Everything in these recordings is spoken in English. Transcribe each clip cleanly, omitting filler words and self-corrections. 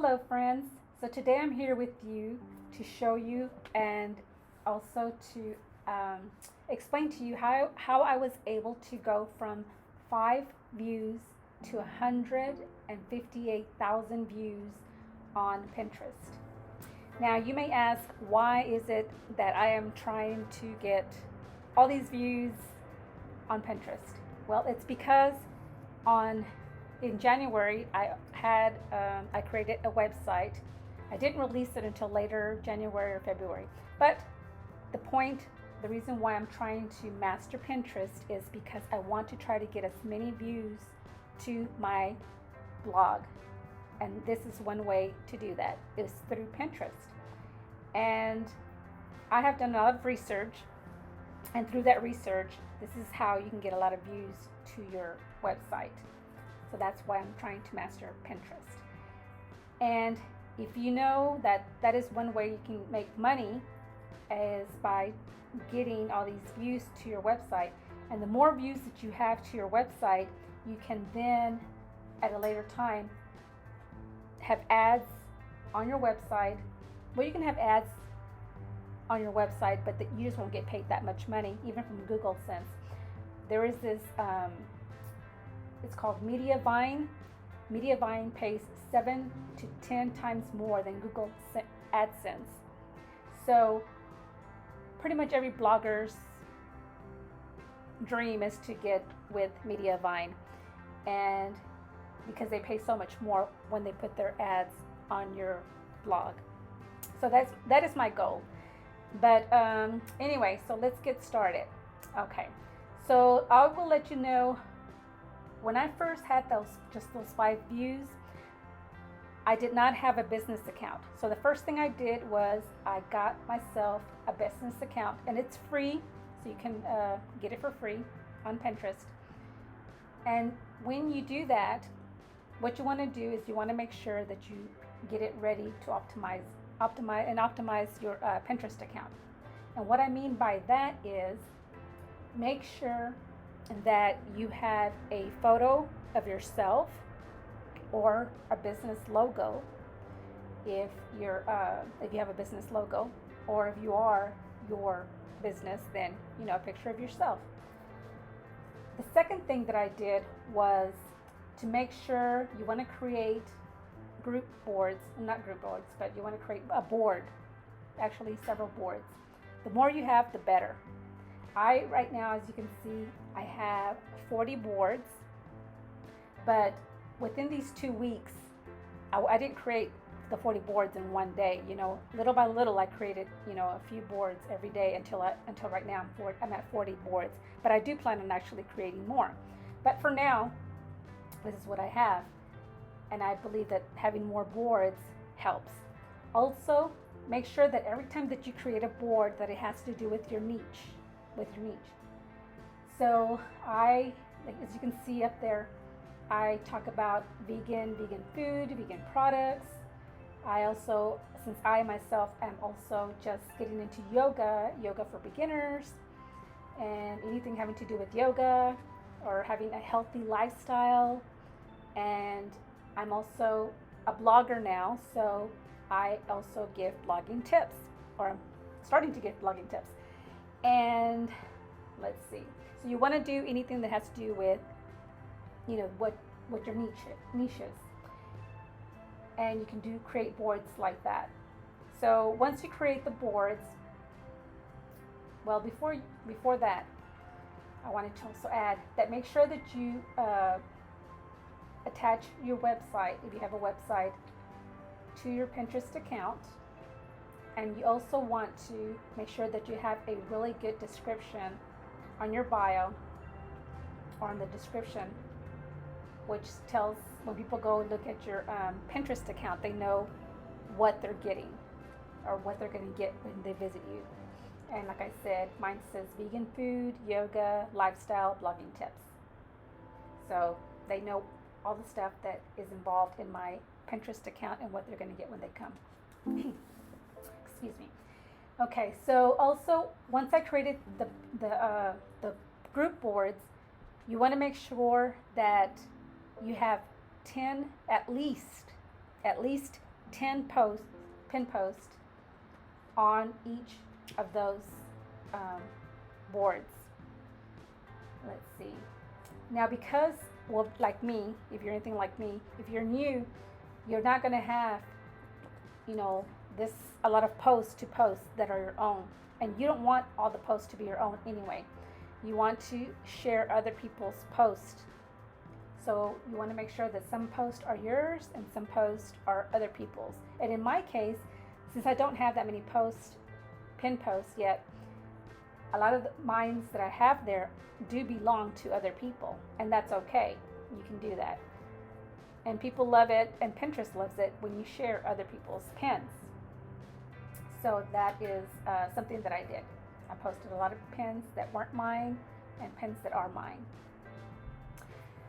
Hello friends, so today I'm here with you to show you and also to explain to you how I was able to go from 5 views to 158,000 views on Pinterest. Now you may ask, why is it that I am trying to get all these views on Pinterest? Well, it's because in January I created a website. I didn't release it until later January or February. But the reason why I'm trying to master Pinterest is because I want to try to get as many views to my blog. And this is one way to do that, is through Pinterest. And I have done a lot of research, and through that research, this is how you can get a lot of views to your website. So that's why I'm trying to master Pinterest. And if you know that is one way you can make money, is by getting all these views to your website. And the more views that you have to your website, you can then at a later time have ads on your website. Well, you can have ads on your website, but you just won't get paid that much money, even from Google Sense. There is this it's called Mediavine. Mediavine pays 7 to 10 times more than Google AdSense. So pretty much every blogger's dream is to get with Mediavine, and because they pay so much more when they put their ads on your blog. So that is my goal. But anyway, so let's get started. Okay, so I will let you know, when I first had those 5 views, I did not have a business account. So the first thing I did was I got myself a business account, and it's free, so you can get it for free on Pinterest. And when you do that, what you want to do is you want to make sure that you get it ready to optimize your Pinterest account. And what I mean by that is, make sure that you have a photo of yourself or a business logo, if you have a business logo, or if you are your business, then a picture of yourself. The second thing that I did was to make sure you want to create not group boards, but you want to create a board, actually several boards. The more you have, the better. Right now, as you can see, I have 40 boards, but within these 2 weeks, I didn't create the 40 boards in one day. Little by little, I created, a few boards every day until right now I'm at 40 boards. But I do plan on actually creating more. But for now, this is what I have, and I believe that having more boards helps. Also, make sure that every time that you create a board, that it has to do with your niche. So as you can see up there, I talk about vegan food, vegan products. I also, since I myself am also just getting into yoga for beginners, and anything having to do with yoga or having a healthy lifestyle. And I'm also a blogger now, so I also give blogging tips, or I'm starting to give blogging tips. And let's see. So you want to do anything that has to do with, what your niche is. And you can create boards like that. So once you create the boards, well, before that, I wanted to also add that make sure that you attach your website, if you have a website, to your Pinterest account. And you also want to make sure that you have a really good description on your bio, or in the description, which tells, when people go look at your Pinterest account, they know what they're getting, or what they're going to get when they visit you. And like I said, mine says vegan food, yoga, lifestyle, blogging tips. So they know all the stuff that is involved in my Pinterest account and what they're going to get when they come. Excuse me. Okay, so also, once I created the group boards, you want to make sure that you have at least 10 posts, pin posts on each of those um, boards. Let's see. Now, because, well, like me, if you're anything like me, if you're new, you're not going to have, you know, this a lot of posts to post that are your own, and you don't want all the posts to be your own anyway. You want to share other people's posts. So you want to make sure that some posts are yours and some posts are other people's. And in my case, since I don't have that many posts, pin posts yet, a lot of the mines that I have there do belong to other people, and that's okay. You can do that. And people love it, and Pinterest loves it when you share other people's pins. So that is something that I did. I posted a lot of pins that weren't mine and pins that are mine.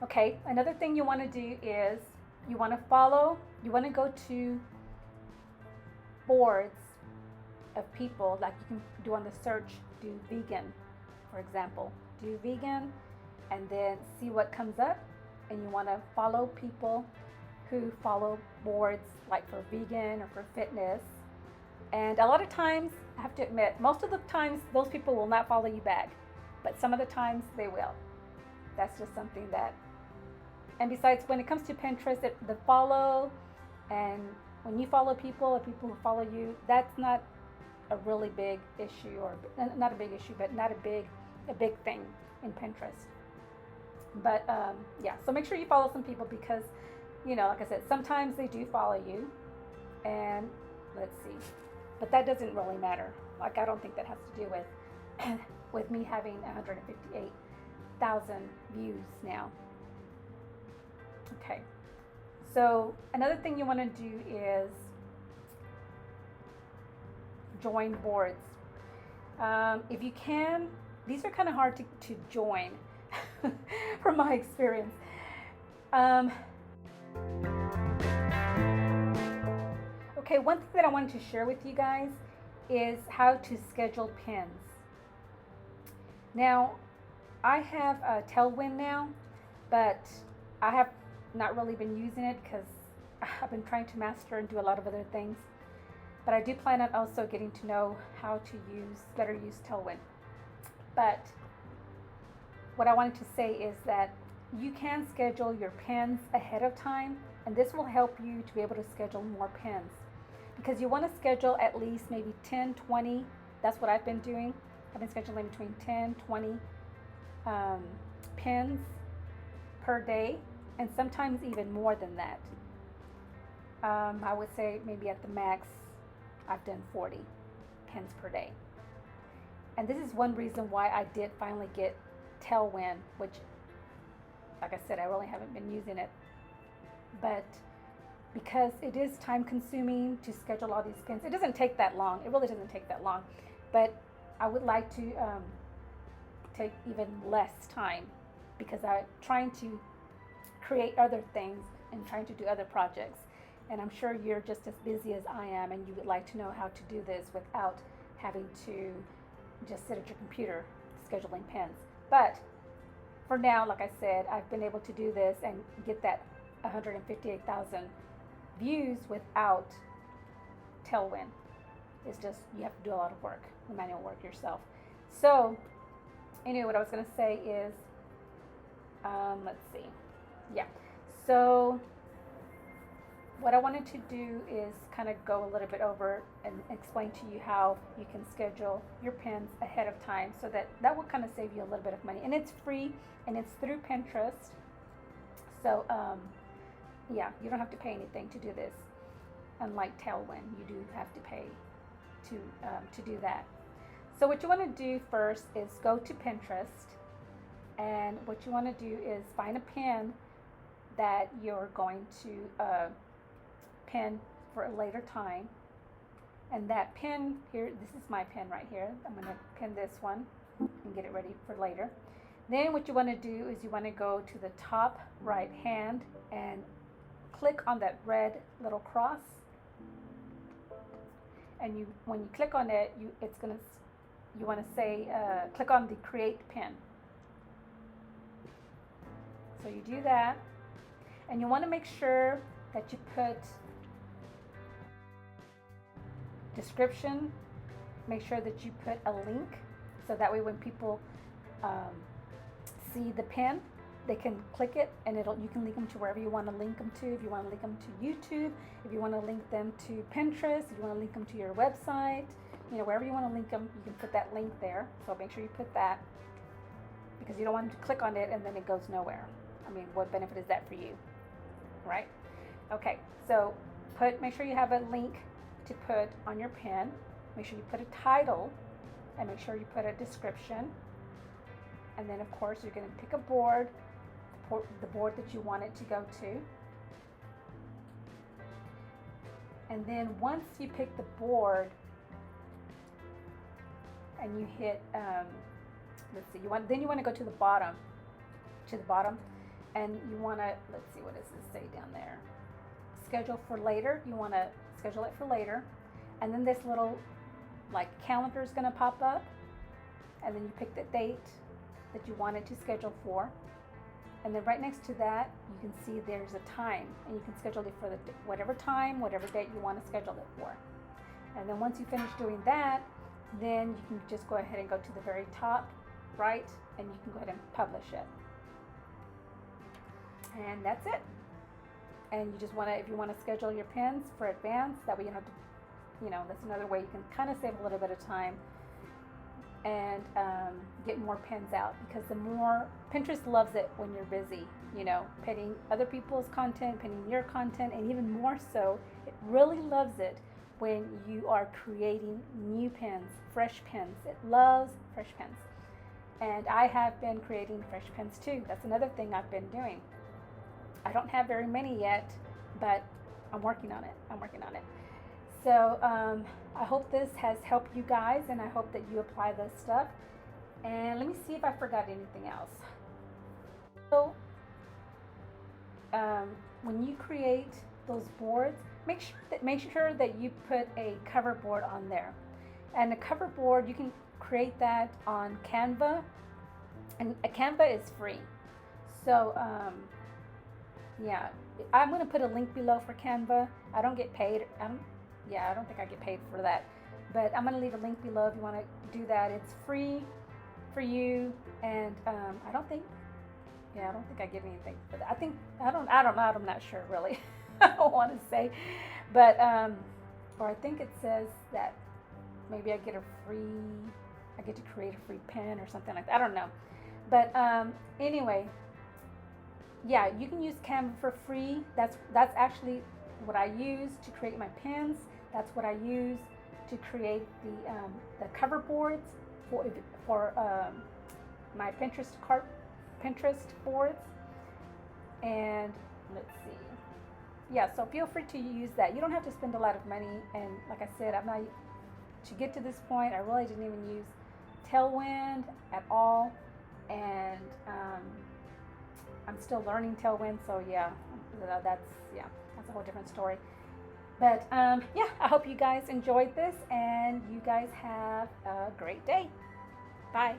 Okay, another thing you want to do is you want to go to boards of people, like you can do on the search, do vegan, for example. Do vegan, and then see what comes up, and you want to follow people who follow boards like for vegan or for fitness. And a lot of times, I have to admit, most of the times those people will not follow you back, but some of the times they will. That's just something that, and besides, when it comes to Pinterest, the follow, and when you follow people or people who follow you, that's not a really big issue, or not a big issue, but not a big thing in Pinterest. But yeah, so make sure you follow some people, because, you know, like I said, sometimes they do follow you, and let's see, but that doesn't really matter. Like, I don't think that has to do with me having 158,000 views now. Okay, so another thing you want to do is join boards. If you can, these are kind of hard to join from my experience. Okay, one thing that I wanted to share with you guys is how to schedule pins. Now, I have a Tailwind now, but I have not really been using it because I've been trying to master and do a lot of other things. But I do plan on also getting to know how to better use Tailwind. But what I wanted to say is that you can schedule your pins ahead of time, and this will help you to be able to schedule more pins, because you want to schedule at least maybe 10, 20. That's what I've been doing. I've been scheduling between 10, 20 pins per day, and sometimes even more than that. I would say maybe at the max, I've done 40 pins per day. And this is one reason why I did finally get Tailwind, which, like I said, I really haven't been using it. But because it is time consuming to schedule all these pins, it doesn't take that long. It really doesn't take that long. But I would like to take even less time, because I'm trying to create other things and trying to do other projects. And I'm sure you're just as busy as I am, and you would like to know how to do this without having to just sit at your computer scheduling pins. But for now, like I said, I've been able to do this and get that 158,000 views without Tailwind. It's just, you have to do a lot of work, the manual work yourself. So anyway, what I was going to say is, let's see. Yeah. So what I wanted to do is kind of go a little bit over and explain to you how you can schedule your pins ahead of time, so that will kind of save you a little bit of money. And it's free, and it's through Pinterest. So yeah, you don't have to pay anything to do this. Unlike Tailwind, you do have to pay to do that. So what you want to do first is go to Pinterest, and what you want to do is find a pin that you're going to pin for a later time. And that pin here, this is my pin right here. I'm going to pin this one and get it ready for later. Then what you want to do is you want to go to the top right hand and click on that red little cross. And when you click on it, you want to say click on the create pin. So you do that, and you want to make sure that you put description, make sure that you put a link, so that way when people see the pin, they can click it, and you can link them to wherever you want to link them to. If you want to link them to YouTube, if you want to link them to Pinterest, if you want to link them to your website, wherever you want to link them, you can put that link there. So make sure you put that, because you don't want them to click on it and then it goes nowhere. I mean, what benefit is that for you, right? Okay, so make sure you have a link to put on your pin. Make sure you put a title, and make sure you put a description. And then of course you're going to pick a board, the board that you want it to go to. And then once you pick the board and you hit, let's see, then you want to go to the bottom, and you want to, let's see, what does this say down there? Schedule for later. You want to schedule it for later. And then this little like calendar is going to pop up, and then you pick the date that you want it to schedule for. And then right next to that, you can see there's a time, and you can schedule it for whatever time, whatever date you want to schedule it for. And then once you finish doing that, then you can just go ahead and go to the very top right, and you can go ahead and publish it. And that's it. And you just want to, if you want to schedule your pins for advance, that way you don't have to, that's another way you can kind of save a little bit of time and get more pins out, because Pinterest loves it when you're busy, pinning other people's content, pinning your content, and even more so, it really loves it when you are creating new pins, fresh pins. It loves fresh pins. And I have been creating fresh pins too. That's another thing I've been doing. I don't have very many yet, but I'm working on it. So I hope this has helped you guys, and I hope that you apply this stuff. And let me see if I forgot anything else. So when you create those boards, make sure that you put a cover board on there. And a cover board, you can create that on Canva, and Canva is free. So yeah, I'm going to put a link below for Canva. I don't get paid. I don't think I get paid for that, but I'm going to leave a link below if you want to do that. It's free for you, and I don't think I get anything for that. I don't know. I'm not sure really. I don't want to say, but or I think it says that maybe I get to create a free pin or something like that. I don't know, but anyway, yeah, you can use Canva for free. That's actually what I use to create my pins. That's what I use to create the cover boards for my Pinterest boards. And let's see. Yeah, so feel free to use that. You don't have to spend a lot of money. And like I said, to get to this point, I really didn't even use Tailwind at all. And I'm still learning Tailwind, so yeah, that's a whole different story. But yeah, I hope you guys enjoyed this, and you guys have a great day. Bye.